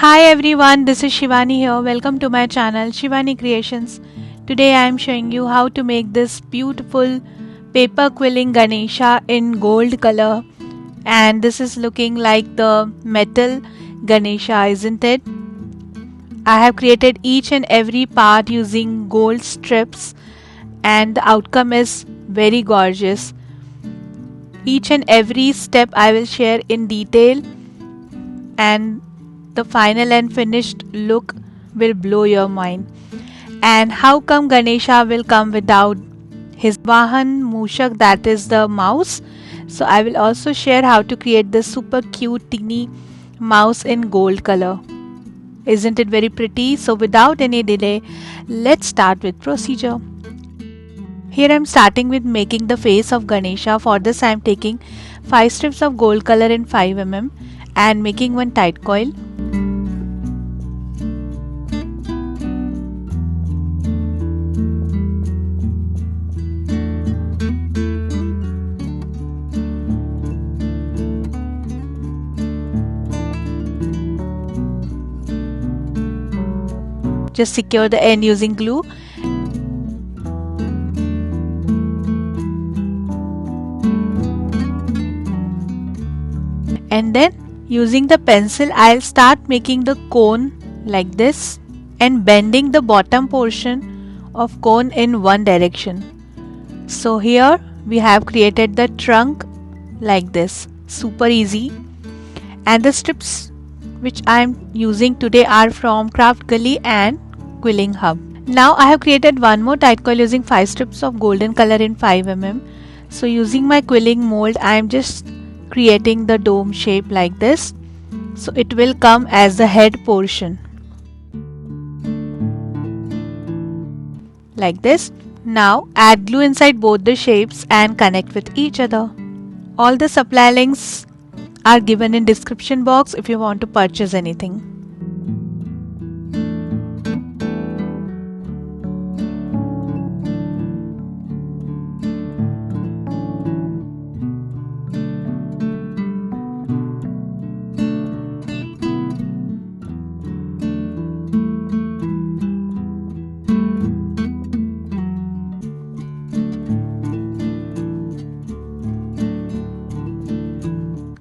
Hi everyone, this is Shivani here. Welcome to my channel Shivani Creations. Today I am showing you how to make this beautiful paper quilling Ganesha in gold color, and this is looking like the metal Ganesha, isn't it? I have created each and every part using gold strips and the outcome is very gorgeous. Each and every step I will share in detail, and the final and finished look will blow your mind. And how come Ganesha will come without his Vahan Mushak, that is the mouse? So I will also share how to create this super cute teeny mouse in gold color. Isn't it very pretty? So without any delay, let's start with procedure. Here I am starting with making the face of Ganesha. For this I am taking 5 strips of gold color in 5 mm and making one tight coil. Just secure the end using glue. And then using the pencil I'll start making the cone like this and bending the bottom portion of cone in one direction. So here we have created the trunk like this. Super easy. And the strips which I am using today are from Craft Gully and Quilling Hub. Now I have created one more tight coil using 5 strips of golden color in 5 mm. So using my quilling mold I am just creating the dome shape like this. So it will come as the head portion. Like this. Now add glue inside both the shapes and connect with each other. All the supply links are given in description box if you want to purchase anything.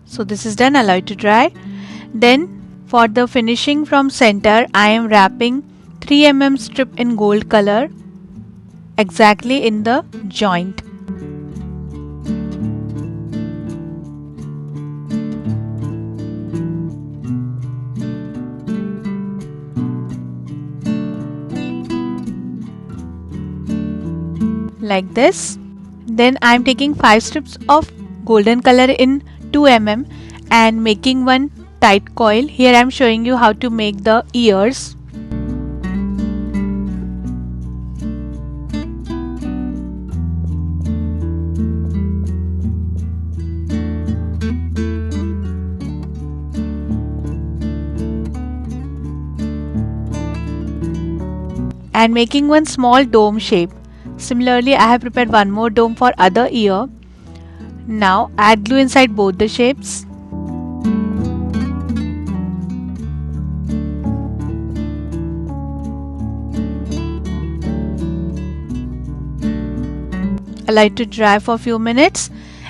So this is done, allow it to dry. Then for the finishing from center I am wrapping 3 mm strip in gold color exactly in the joint. Like this. Then I am taking 5 strips of golden color in 2 mm and making one tight coil. Here I am showing you how to make the ears. And making one small dome shape. Similarly, I have prepared one more dome for other ear. Now add glue inside both the shapes. Allow it to dry for a few minutes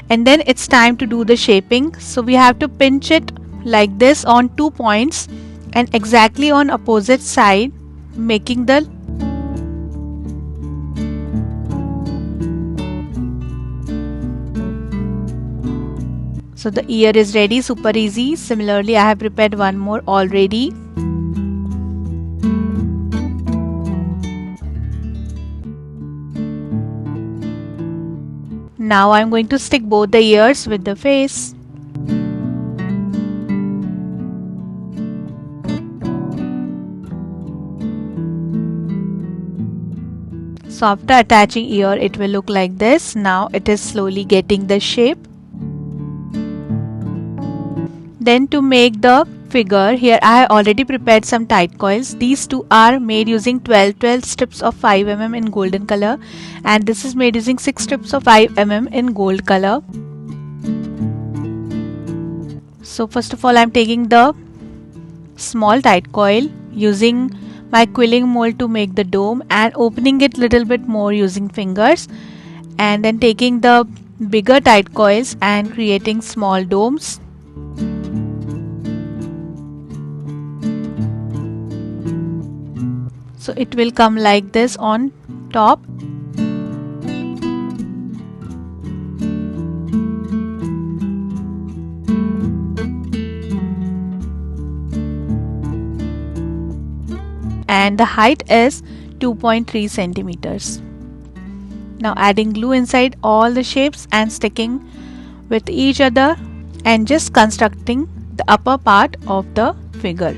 and then it's time to do the shaping. So we have to pinch it like this on 2 points and exactly on opposite side, making the So the ear is ready, super easy. Similarly, I have prepared one more already. Now I am going to stick both the ears with the face. So after attaching ear, it will look like this. Now it is slowly getting the shape. Then to make the figure, here I have already prepared some tight coils. These two are made using 12 strips of 5 mm in golden color and this is made using 6 strips of 5 mm in gold color. So first of all I am taking the small tight coil using my quilling mold to make the dome and opening it little bit more using fingers, and then taking the bigger tight coils and creating small domes. So it will come like this on top. And the height is 2.3 centimeters. Now adding glue inside all the shapes and sticking with each other and just constructing the upper part of the figure.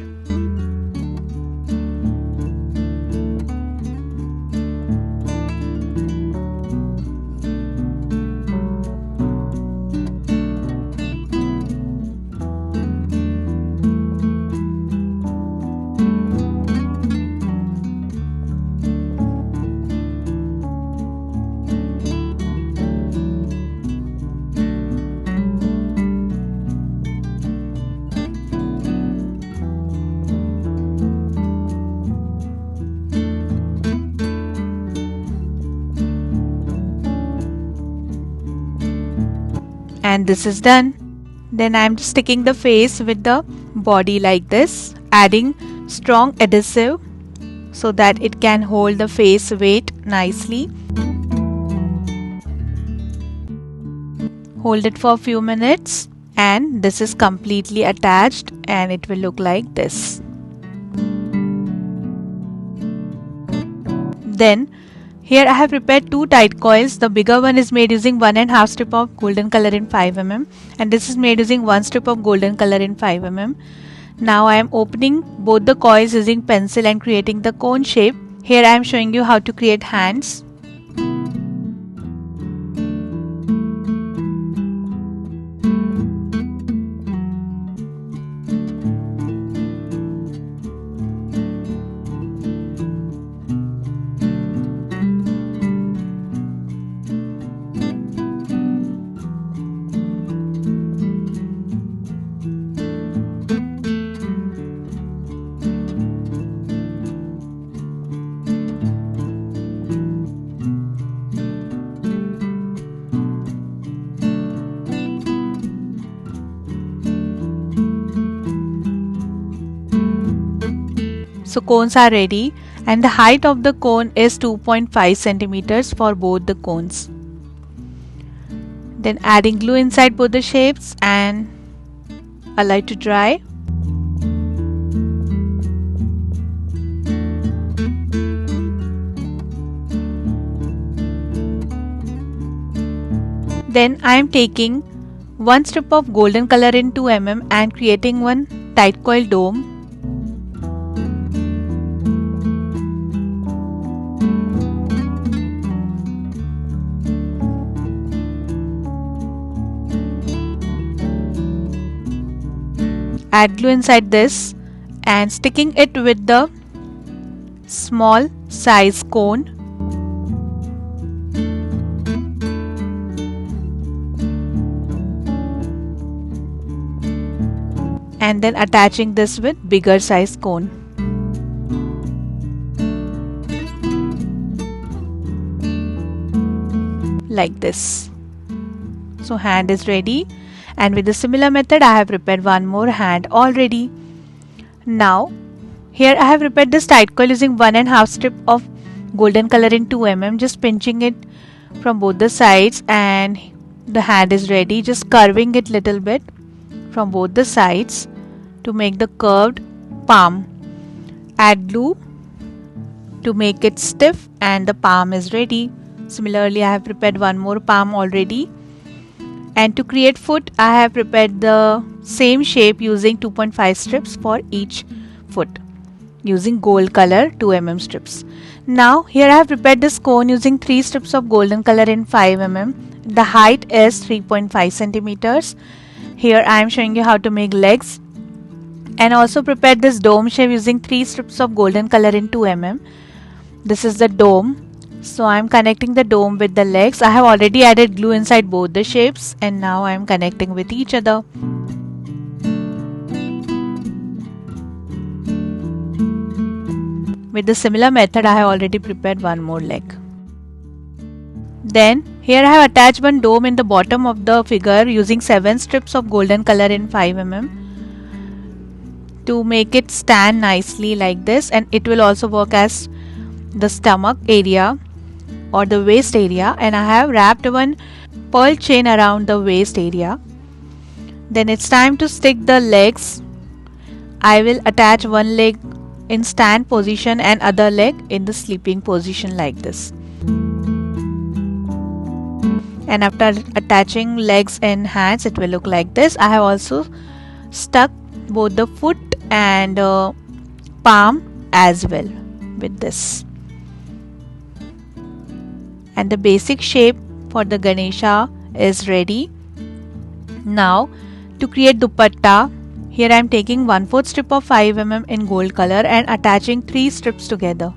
And this is done. Then I am sticking the face with the body like this, adding strong adhesive so that it can hold the face weight nicely. Hold it for a few minutes and this is completely attached and it will look like this. Then here I have prepared two tight coils. The bigger one is made using 1.5 strip of golden color in 5 mm and this is made using 1 strip of golden color in 5 mm. Now I am opening both the coils using pencil and creating the cone shape. Here I am showing you how to create hands. So cones are ready and the height of the cone is 2.5 centimeters for both the cones. Then adding glue inside both the shapes and allow it to dry. Then I am taking one strip of golden color in 2 mm and creating one tight coil dome. Add glue inside this and sticking it with the small size cone. And then attaching this with bigger size cone. Like this. So hand is ready. And with a similar method I have prepared one more hand already. Now here I have prepared this tight coil using 1.5 strip of golden color in 2 mm, just pinching it from both the sides and the hand is ready, just curving it little bit from both the sides to make the curved palm. Add glue to make it stiff and the palm is ready. Similarly I have prepared one more palm already. And to create foot, I have prepared the same shape using 2.5 strips for each foot using gold color 2 mm strips. Now here I have prepared this cone using 3 strips of golden color in 5 mm. The height is 3.5 centimeters. Here I am showing you how to make legs. And also prepared this dome shape using 3 strips of golden color in 2 mm. This is the dome. So I am connecting the dome with the legs. I have already added glue inside both the shapes and now I am connecting with each other. With the similar method, I have already prepared one more leg. Then here I have attached one dome in the bottom of the figure using 7 strips of golden color in 5 mm to make it stand nicely like this, and it will also work as the stomach area or the waist area. And I have wrapped one pearl chain around the waist area. Then it's time to stick the legs. I will attach one leg in stand position and other leg in the sleeping position like this. And after attaching legs and hands, it will look like this. I have also stuck both the foot and palm as well with this. And the basic shape for the Ganesha is ready. Now to create dupatta, here I am taking 1/4 strip of 5 mm in gold color and attaching 3 strips together.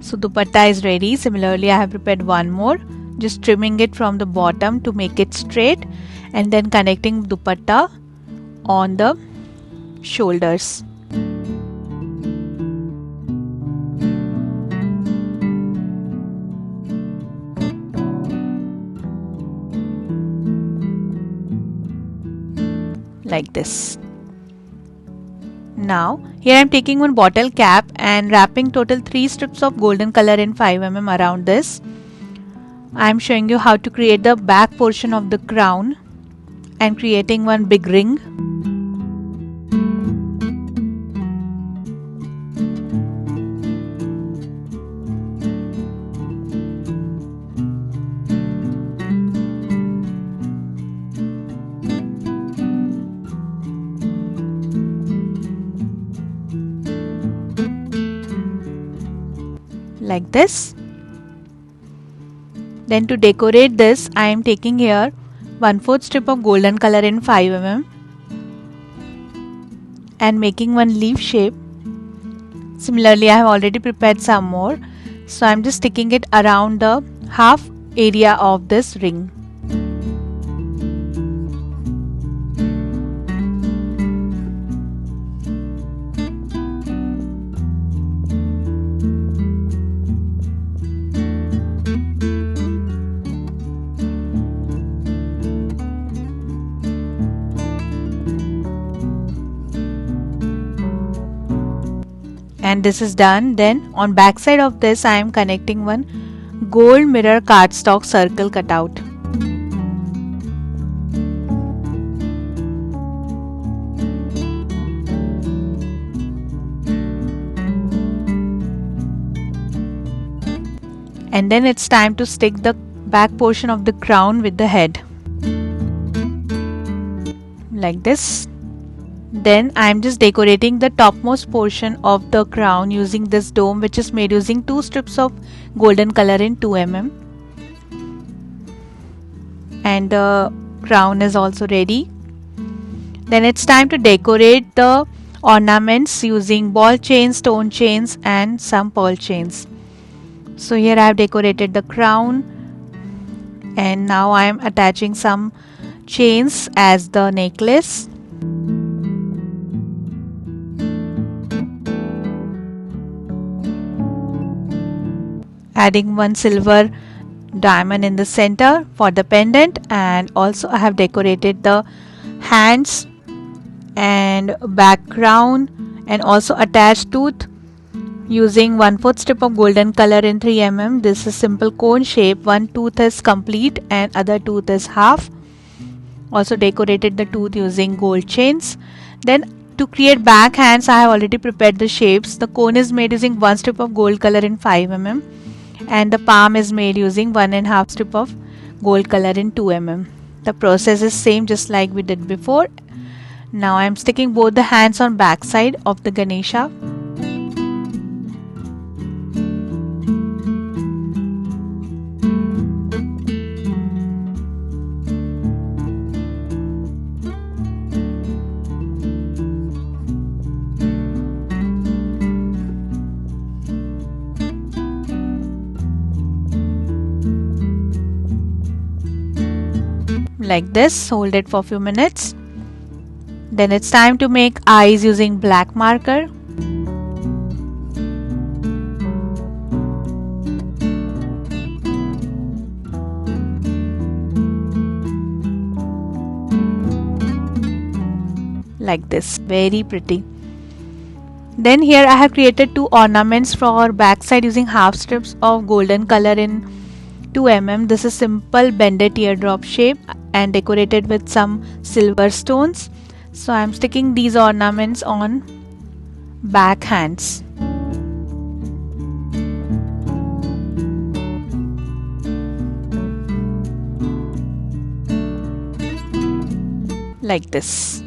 So dupatta is ready. Similarly, I have prepared one more, just trimming it from the bottom to make it straight, and then connecting dupatta on the shoulders. Like this. Now here I am taking one bottle cap and wrapping total 3 strips of golden color in 5 mm around this. I am showing you how to create the back portion of the crown and creating one big ring. Like this. Then to decorate this, I am taking here 1/4 strip of golden color in 5 mm and making one leaf shape. Similarly, I have already prepared some more, so I am just sticking it around the half area of this ring. And this is done. Then on back side of this, I am connecting one gold mirror cardstock circle cutout. And then it's time to stick the back portion of the crown with the head. Like this. Then I am just decorating the topmost portion of the crown using this dome, which is made using 2 strips of golden color in 2 mm. And the crown is also ready. Then it's time to decorate the ornaments using ball chains, stone chains and some pearl chains. So here I have decorated the crown, and now I am attaching some chains as the necklace. Adding one silver diamond in the center for the pendant, and also I have decorated the hands and background and also attached tooth using 1/4 strip of golden color in 3 mm. This is simple cone shape. One tooth is complete and other tooth is half. Also decorated the tooth using gold chains. Then to create back hands, I have already prepared the shapes. The cone is made using 1 strip of gold color in 5 mm. And the palm is made using 1.5 strip of gold color in 2 mm. The process is same just like we did before. Now I am sticking both the hands on back side of the Ganesha. Like this, hold it for a few minutes. Then it's time to make eyes using black marker. Like this, very pretty. Then here I have created two ornaments for backside using half strips of golden color in 2 mm. This is simple bended teardrop shape and decorated with some silver stones. So I am sticking these ornaments on back hands. Like this.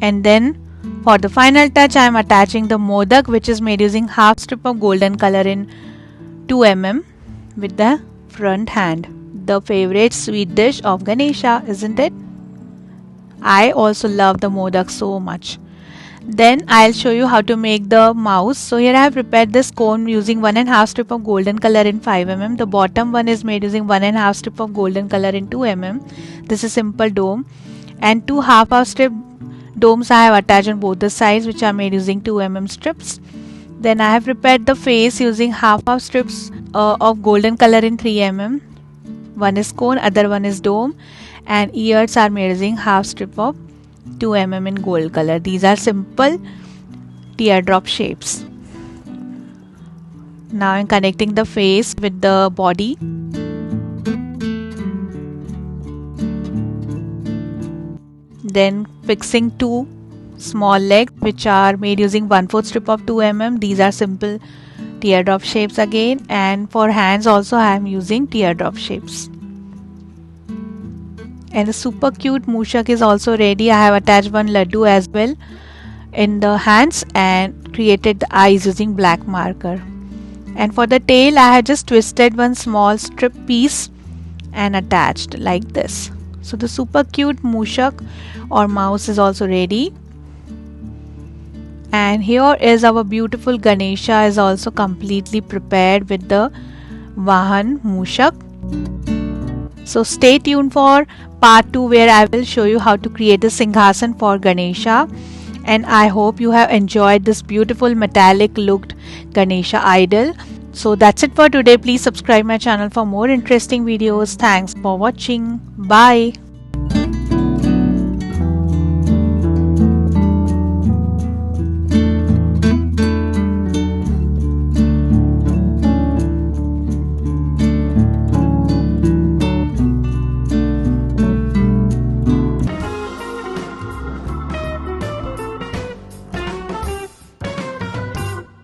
And then for the final touch I am attaching the modak, which is made using half strip of golden color in 2 mm with the front hand. The favorite sweet dish of Ganesha, isn't it? I also love the modak so much. Then I'll show you how to make the mouse. So here I have prepared this cone using 1.5 strip of golden color in 5 mm. The bottom one is made using 1.5 strip of golden color in 2 mm. This is simple dome, and two half strip domes I have attached on both the sides, which are made using 2 mm strips. Then I have prepared the face using half strips of golden color in 3 mm. One is cone, other one is dome, and ears are made using half strip of 2 mm in gold color. These are simple teardrop shapes. Now I am connecting the face with the body. Then fixing two small legs, which are made using 1/4 strip of 2 mm. These are simple teardrop shapes again, and for hands also I am using teardrop shapes. And the super cute mushak is also ready. I have attached one laddu as well in the hands and created the eyes using black marker. And for the tail I had just twisted one small strip piece and attached like this. So the super cute mushak or mouse is also ready. And here is our beautiful Ganesha is also completely prepared with the Vahan mushak. So stay tuned for part 2, where I will show you how to create the Singhasan for Ganesha. And I hope you have enjoyed this beautiful metallic looked Ganesha idol. So that's it for today. Please subscribe my channel for more interesting videos. Thanks for watching. Bye.